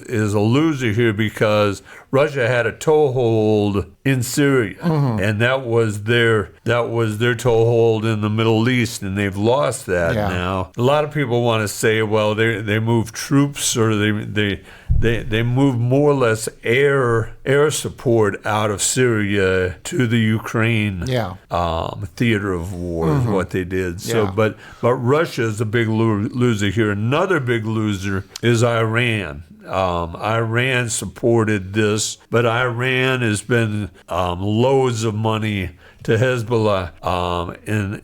is a loser here because Russia had a toehold in Syria, and that was their toehold in the Middle East, and they've lost that now. A lot of people want to say, well, they moved troops, or they moved more or less air support out of Syria to the Ukraine theater of war is what they did. So, but Russia is a big loser here. Another big loser is Iran. Iran supported this, but Iran has been loads of money to Hezbollah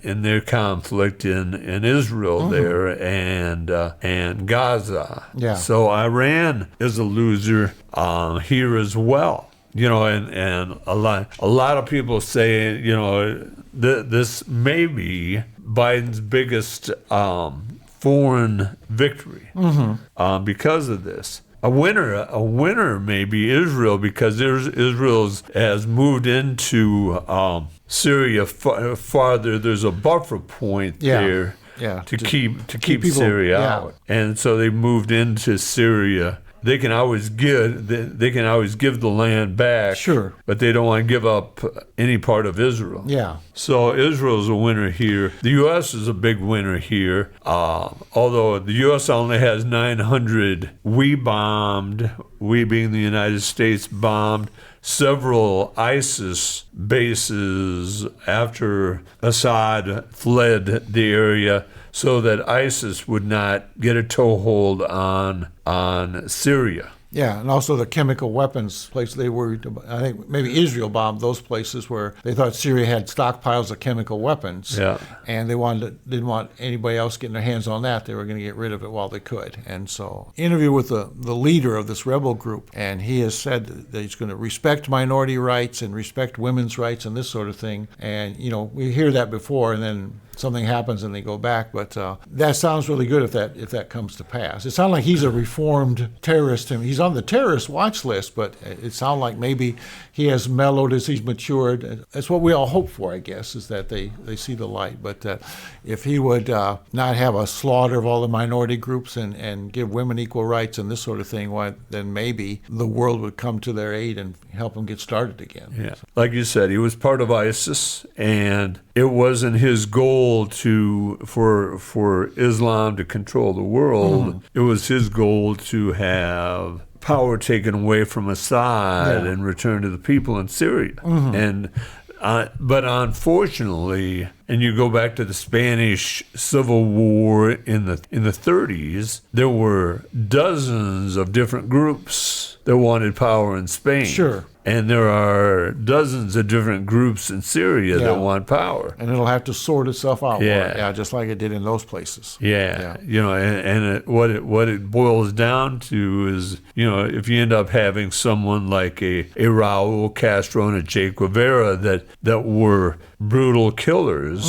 in their conflict in Israel there and Gaza. Yeah. So Iran is a loser here as well. You know, and a lot of people say, you know, this may be Biden's biggest foreign victory because of this. A winner may be Israel, because Israel has moved into Syria farther. There's a buffer point there to keep people, Syria out, and so they moved into Syria. They can always give the land back, sure, but they don't want to give up any part of Israel. Yeah. So Israel's a winner here. The U.S. is a big winner here. Although the U.S. only has 900, we being the United States, bombed several ISIS bases after Assad fled the area, so that ISIS would not get a toehold on Syria. Yeah, and also the chemical weapons place they worried about. I think maybe Israel bombed those places where they thought Syria had stockpiles of chemical weapons, and they didn't want anybody else getting their hands on that. They were going to get rid of it while they could. And so, interview with the leader of this rebel group, and he has said that he's going to respect minority rights and respect women's rights and this sort of thing. And, you know, we hear that before, and then something happens and they go back. But that sounds really good if that comes to pass. It sounds like he's a reformed terrorist. He's on the terrorist watch list, but it sounds like maybe he has mellowed as he's matured. That's what we all hope for, I guess, is that they see the light. But if he would not have a slaughter of all the minority groups and give women equal rights and this sort of thing, then maybe the world would come to their aid and help them get started again. Yeah. Like you said, he was part of ISIS, and it wasn't his goal goal for Islam to control the world. It was his goal to have power taken away from Assad and returned to the people in Syria. And but unfortunately, and you go back to the Spanish Civil War in the 30s, there were dozens of different groups that wanted power in Spain. Sure. And there are dozens of different groups in Syria that want power. And it'll have to sort itself out. Yeah. Just like it did in those places. Yeah. What it boils down to is, if you end up having someone like a Raul Castro and a Che Guevara that were brutal killers,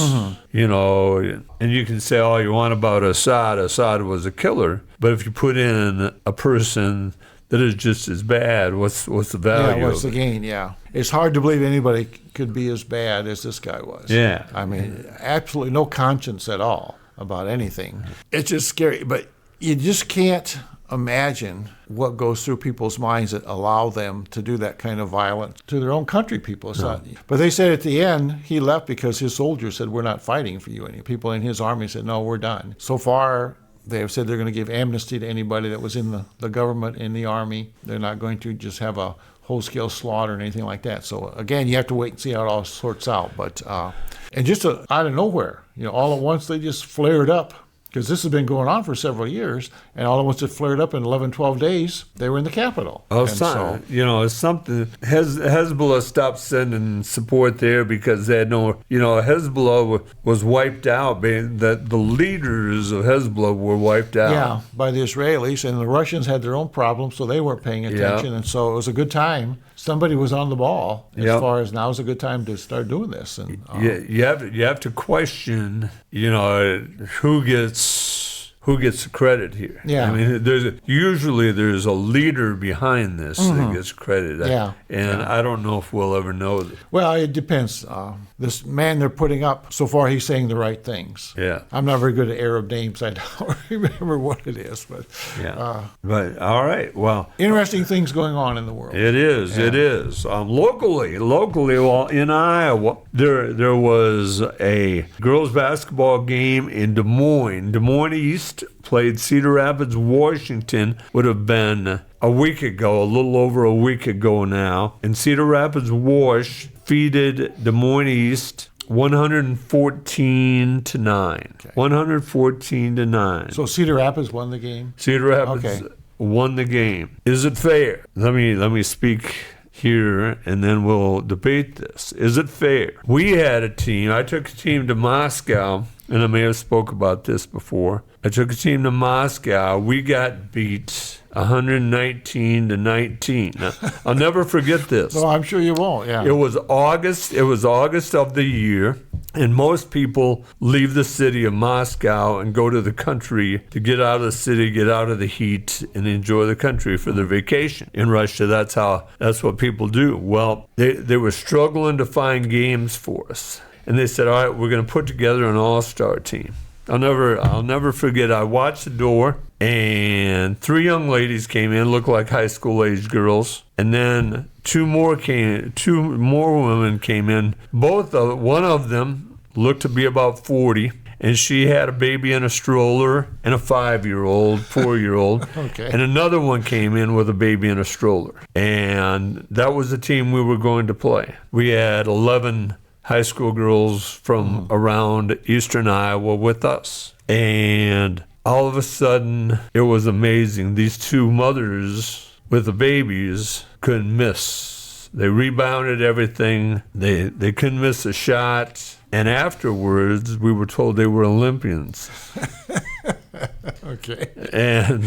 and you can say all you want about Assad. Assad was a killer. But if you put in a person that is just as bad, what's the value? Yeah, what's the gain? Yeah. It's hard to believe anybody could be as bad as this guy was. Yeah. I mean, absolutely no conscience at all about anything. It's just scary. But you just can't imagine what goes through people's minds that allow them to do that kind of violence to their own country people. But they said at the end, he left because his soldiers said, we're not fighting for you. And people in his army said, no, we're done. So far, they have said they're going to give amnesty to anybody that was in the government, in the army. They're not going to just have a whole-scale slaughter or anything like that. So, again, you have to wait and see how it all sorts out. But and just out of nowhere, all at once they just flared up. Because this has been going on for several years, and all at once it flared up in 11, 12 days. They were in the capital. Oh, it's something. Hezbollah stopped sending support there because they had no. Hezbollah was wiped out. The leaders of Hezbollah were wiped out. Yeah, by the Israelis, and the Russians had their own problems, so they weren't paying attention. And so it was a good time. Somebody was on the ball as far as now's a good time to start doing this. And you have to question, who gets the credit here. Yeah. I mean, usually there's a leader behind this that gets credit. I don't know if we'll ever know that. Well, it depends. This man they're putting up, so far he's saying the right things. Yeah. I'm not very good at Arab names. I don't remember what it is. But but all right. Well, interesting things going on in the world. It is. Yeah. It is. Locally, well, in Iowa, there was a girls basketball game in Des Moines. Des Moines East played Cedar Rapids, Washington. Would have been a week ago, a little over a week ago now. And Cedar Rapids Wash defeated Des Moines East 114-9. Okay. 114-9. So Cedar Rapids won the game? Cedar Rapids won the game. Is it fair? Let me speak here, and then we'll debate this. Is it fair? We had a team. I took a team to Moscow, and I may have spoke about this before. I took a team to Moscow. We got beat 119-19. Now, I'll never forget this. No, I'm sure you won't. Yeah. It was August of the year, and most people leave the city of Moscow and go to the country to get out of the city, get out of the heat, and enjoy the country for their vacation. In Russia, that's what people do. Well, they were struggling to find games for us, and they said, "All right, we're going to put together an all-star team." I'll never forget. I watched the door, and 3 young ladies came in, looked like high school age girls, and then 2 more women came in. One of them looked to be about 40, and she had a baby in a stroller and a 5-year-old, 4-year-old. Okay. And another one came in with a baby in a stroller, and that was the team we were going to play. We had 11 high school girls from around eastern Iowa with us. And all of a sudden, it was amazing. These 2 mothers with the babies couldn't miss. They rebounded everything. They couldn't miss a shot. And afterwards, we were told they were Olympians. Okay. And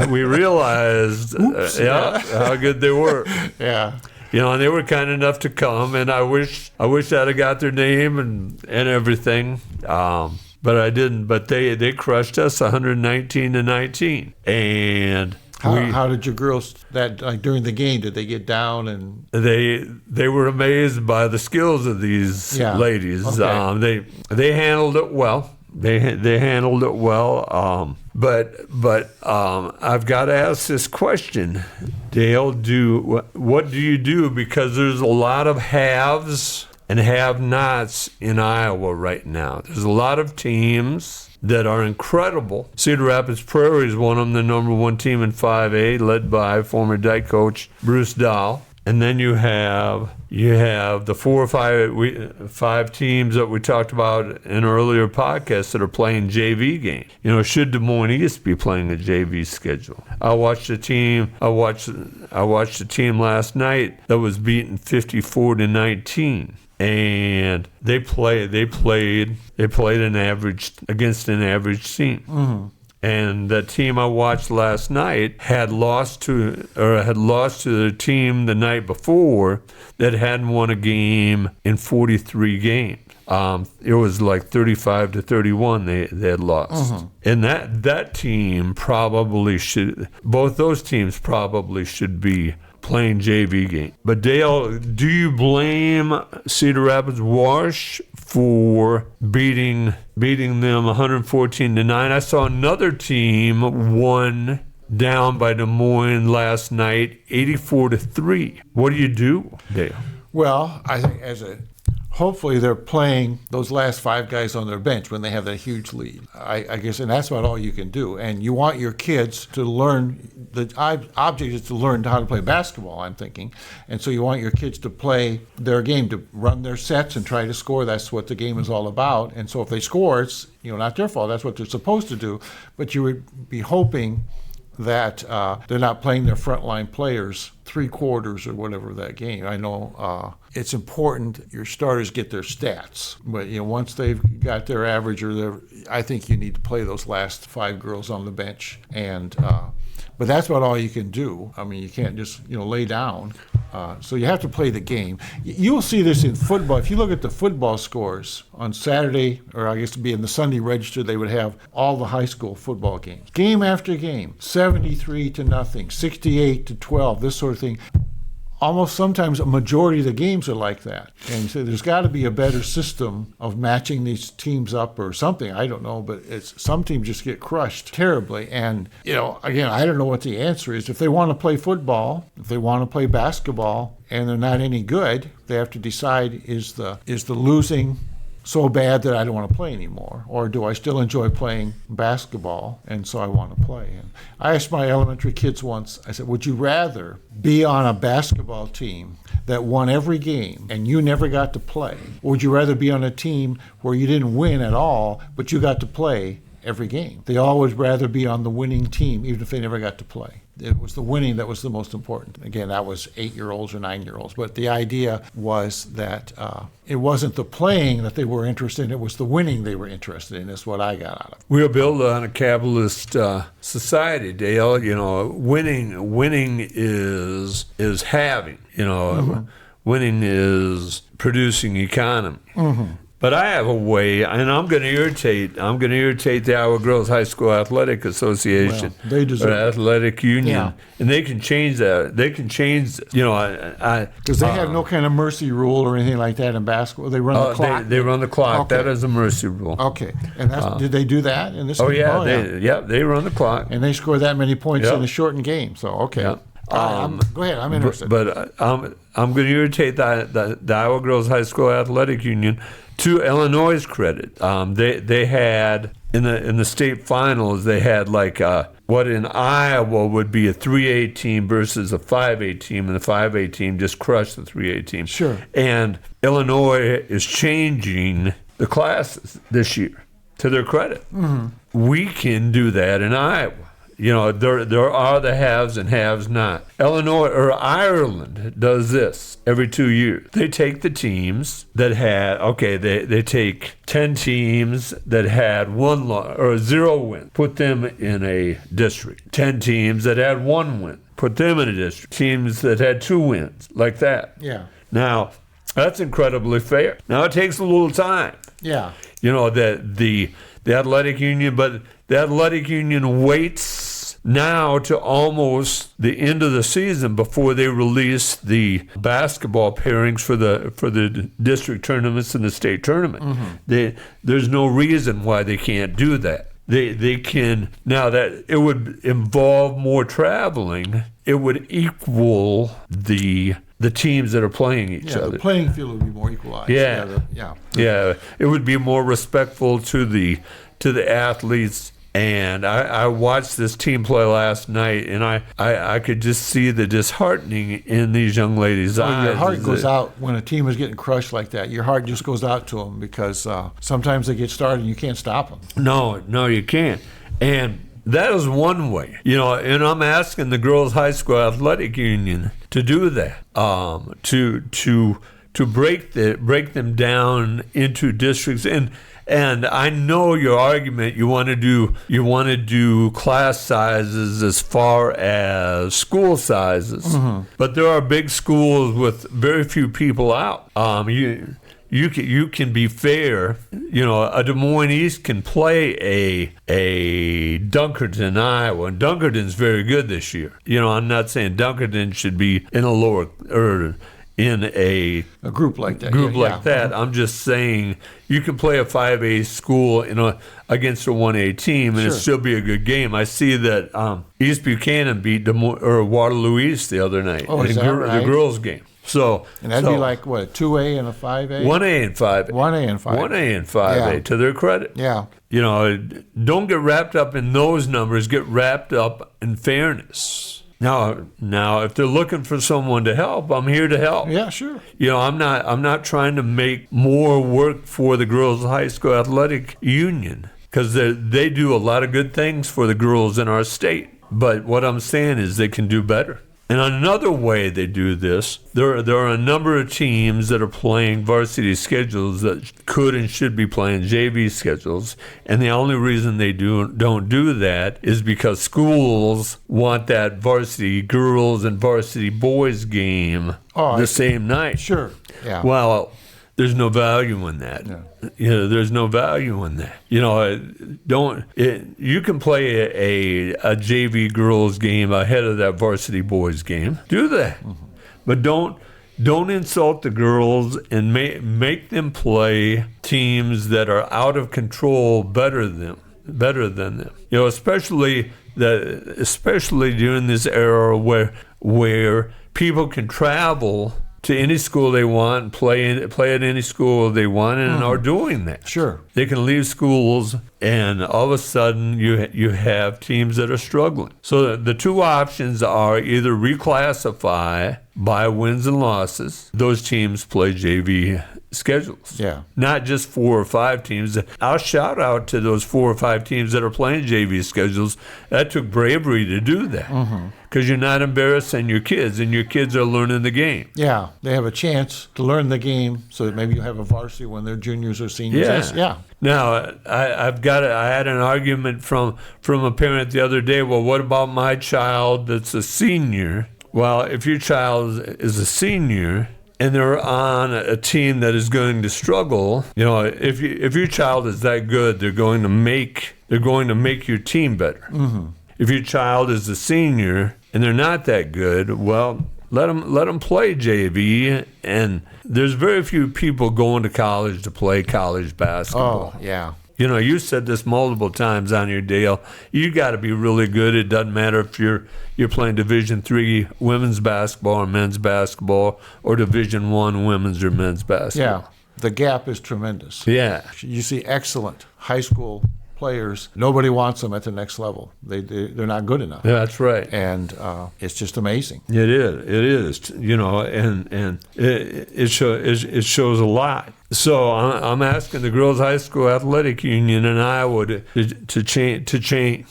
we realized how good they were. Yeah. And they were kind enough to come, and I wish I'd have got their name and everything, but I didn't. But they crushed us 119-19, and how did your girls during the game? Did they get down and they were amazed by the skills of these ladies. Okay. They handled it well. They handled it well. But I've got to ask this question, Dale. What do you do? Because there's a lot of haves and have-nots in Iowa right now. There's a lot of teams that are incredible. Cedar Rapids Prairie is one of them, the number one team in 5A, led by former Dyke coach Bruce Dahl. And then you have the 4 or 5 teams that we talked about in earlier podcasts that are playing JV games. Should Des Moines East be playing a JV schedule? I watched a team last night that was beaten 54-19. And they played an average against an average team. Mm-hmm. And that team I watched last night had lost to the team the night before that hadn't won a game in 43 games. It was like 35-31 they had lost. Mm-hmm. And that team both those teams probably should be playing JV game. But Dale, do you blame Cedar Rapids Wash for beating them 114-9? I saw another team won down by Des Moines last night, 84-3. What do you do, Dale? Well, I think hopefully they're playing those last 5 guys on their bench when they have that huge lead. I guess, and that's about all you can do. And you want your kids to learn, the object is to learn how to play basketball, I'm thinking. And so you want your kids to play their game, to run their sets and try to score. That's what the game is all about. And so if they score, it's not their fault. That's what they're supposed to do. But you would be hoping that they're not playing their frontline players 3 quarters or whatever of that game. I know it's important your starters get their stats, but once they've got their average I think you need to play those last 5 girls on the bench. And but that's about all you can do. I mean, you can't just lay down. So you have to play the game. You'll see this in football. If you look at the football scores on Saturday, or I guess to be in the Sunday Register, they would have all the high school football games. Game after game, 73-0, 68-12, this sort of thing. Almost sometimes a majority of the games are like that. And so there's got to be a better system of matching these teams up or something. I don't know, but some teams just get crushed terribly. And, again, I don't know what the answer is. If they want to play football, if they want to play basketball, and they're not any good, they have to decide, is the losing so bad that I don't want to play anymore? Or do I still enjoy playing basketball, and so I want to play? And I asked my elementary kids once, I said, would you rather be on a basketball team that won every game and you never got to play? Or would you rather be on a team where you didn't win at all, but you got to play every game? They always rather be on the winning team, even if they never got to play. It was the winning that was the most important. Again, that was 8-year-olds or 9-year-olds. But the idea was that it wasn't the playing that they were interested in, it was the winning they were interested in. That's what I got out of it. We are built on a capitalist society, Dale. Winning is having. Mm-hmm. Winning is producing economy. Mm-hmm. But I have a way, and I'm going to irritate the Iowa Girls High School Athletic Association, well, they deserve or Athletic Union, and they can change that. They can change, because they have no kind of mercy rule or anything like that in basketball. They run the clock. They run the clock. Okay. That is a mercy rule. Okay, and did they do that in this? Oh yeah, they run the clock, and they score that many points in a shortened game. So okay. Yep. Go ahead. I'm interested. But I'm going to irritate the Iowa Girls High School Athletic Union. To Illinois' credit, they had in the state finals, they had what in Iowa would be a 3A team versus a 5A team, and the 5A team just crushed the 3A team. Sure. And Illinois is changing the classes this year, to their credit. Mm-hmm. We can do that in Iowa. There are the haves and haves not. Illinois or Ireland does this every 2 years. They take the teams that they take 10 teams that had 1 loss or 0 win, put them in a district. 10 teams that had 1 win, put them in a district. Teams that had 2 wins, like that. Yeah. Now, that's incredibly fair. Now, it takes a little time. Yeah. The athletic union, but the athletic union waits now to almost the end of the season before they release the basketball pairings for the district tournaments and the state tournament. Mm-hmm. There's no reason why they can't do that. They can now. That it would involve more traveling. It would equal the the teams that are playing each Yeah, other. the playing field would be more equalized. Yeah. Yeah, it would be more respectful to the athletes. And I watched this team play last night, and I could just see the disheartening in these young ladies' eyes. Your heart goes out when a team is getting crushed like that. Your heart just goes out to them because sometimes they get started and you can't stop them. No, you can't. And that is one way, and I'm asking the Girls High School Athletic Union to do that, to break them down into districts. And I know your argument. You want to do class sizes as far as school sizes, mm-hmm. But there are big schools with very few people out. You can be fair. A Des Moines East can play a Dunkerton, Iowa, and Dunkerton's very good this year. I'm not saying Dunkerton should be in a lower or in a group like that. That. I'm just saying you can play a 5A school against a 1A team and It still be a good game. I see that East Buchanan beat Waterloo East the other night in the girls game. And that'd be like what, a 2A and a 5A? 1A and 5A. 1A and 5A. 1A and 5A, to their credit. Yeah. Don't get wrapped up in those numbers. Get wrapped up in fairness. Now, if they're looking for someone to help, I'm here to help. Yeah, sure. I'm not trying to make more work for the Girls High School Athletic Union because they do a lot of good things for the girls in our state. But what I'm saying is they can do better. And another way they do this, there are a number of teams that are playing varsity schedules that could and should be playing JV schedules. And the only reason they don't do that is because schools want that varsity girls and varsity boys game the same night. Sure. Yeah. Well, there's no value in that. Yeah. There's no value in that. You can play a JV girls game ahead of that varsity boys game. Do that, mm-hmm. But don't insult the girls and make them play teams that are out of control better than them. Especially during this era where people can travel to any school they want, and play at any school they want, and are doing that. Sure. They can leave schools, and all of a sudden you have teams that are struggling. So the two options are either reclassify by wins and losses. Those teams play JV schedules. Yeah. Not just 4 or 5 teams. I'll shout out to those 4 or 5 teams that are playing JV schedules. That took bravery to do that. Mm-hmm. Because you're not embarrassing your kids, and your kids are learning the game. Yeah, they have a chance to learn the game, so that maybe you have a varsity when they're juniors or seniors. Yeah. Now, I had an argument from a parent the other day. Well, what about my child that's a senior? Well, if your child is a senior and they're on a team that is going to struggle, if your child is that good, they're going to make your team better. Mm-hmm. If your child is a senior and they're not that good, well, let them play JV. And there's very few people going to college to play college basketball. Oh, yeah. You said this multiple times on your deal. You got to be really good. It doesn't matter if you're playing Division III women's basketball or men's basketball, or Division I women's or men's basketball. Yeah, the gap is tremendous. Yeah. You see excellent high school players. Nobody wants them at the next level. They're not good enough. Yeah, that's right. And it's just amazing. It is. And it shows a lot. So I'm asking the Girls High School Athletic Union in Iowa to change,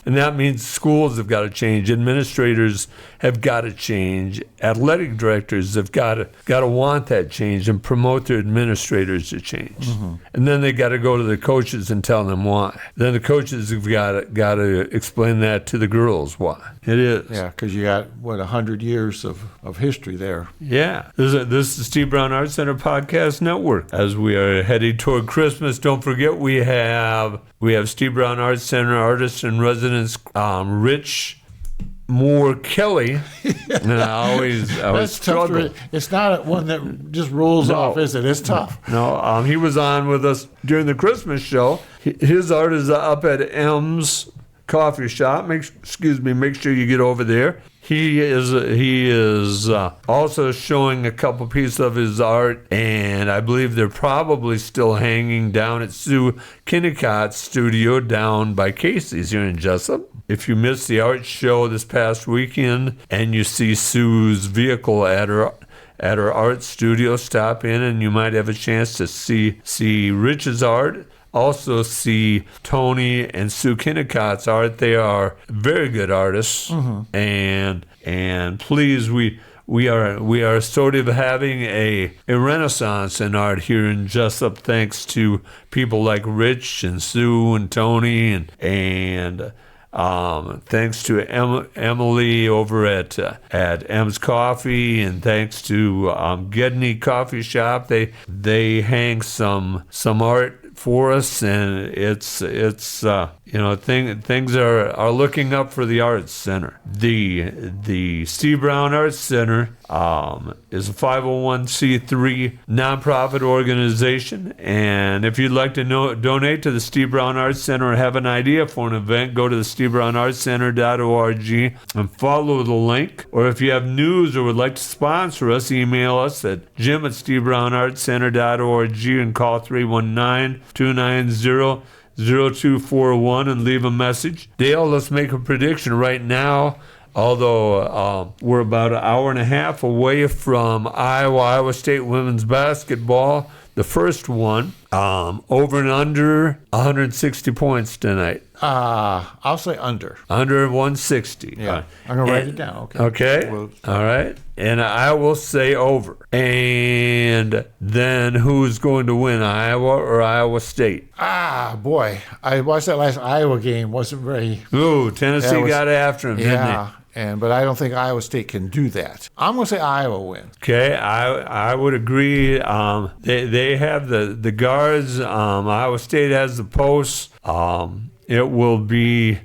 and that means schools have got to change, administrators have got to change, athletic directors have got to want that change and promote their administrators to change, mm-hmm. And then they got to go to the coaches and tell them why. Then the coaches have got to explain that to the girls why. It is. Yeah, because you got 100 years of history there. Yeah, this is Steve Brown Arts Center Podcast Network. As we are heading toward Christmas, don't forget we have Steve Brown Arts Center artist in residence, Rich Moore Kelly. And I always struggle. It's not one that just rolls off, is it? It's tough. No, he was on with us during the Christmas show. His art is up at M's Coffee Shop. Make sure you get over there. He is also showing a couple pieces of his art, and I believe they're probably still hanging down at Sue Kennicott's studio down by Casey's here in Jesup. If you missed the art show this past weekend and you see Sue's vehicle at her art studio, stop in and you might have a chance to see Rich's art. Also see Tony and Sue Kennicott's art. They are very good artists, and please, we are sort of having a renaissance in art here in Jesup, thanks to people like Rich and Sue and Tony and thanks to Emily over at M's Coffee, and thanks to Gedney Coffee Shop. They hang some art for us, and it's things are looking up for the Arts Center. The Steve Brown Arts Center is a 501c3 nonprofit organization, and if you'd like to donate to the Steve Brown Arts Center or have an idea for an event, go to the SteveBrownArtsCenter.org and follow the link. Or if you have news or would like to sponsor us, email us at jim@SteveBrownArtsCenter.org and call 319-290-0241 and leave a message. Dale, let's make a prediction right now. Although we're about an hour and a half away from Iowa State women's basketball, the first one, over and under 160 points tonight. I'll say under. Under 160. Yeah, I'm going to write it down. Okay. All right. And I will say over. And then who's going to win, Iowa or Iowa State? Boy. I watched that last Iowa game. Wasn't very... Ooh, Tennessee got after him, didn't they? But I don't think Iowa State can do that. I'm going to say Iowa wins. Okay, I would agree. They have the guards. Iowa State has the posts. It'll be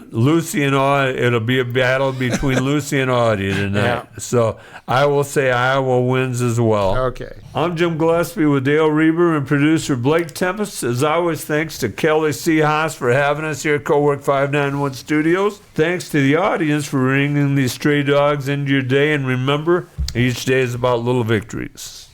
Lucy and Audie. It'll be a battle between Lucy and Audie tonight. Yeah. So I will say Iowa wins as well. Okay. I'm Jim Gillespie with Dale Rueber and producer Blake Tempus. As always, thanks to Kelly C. Haas for having us here at Cowork 591 Studios. Thanks to the audience for bringing these stray dogs into your day. And remember, each day is about little victories.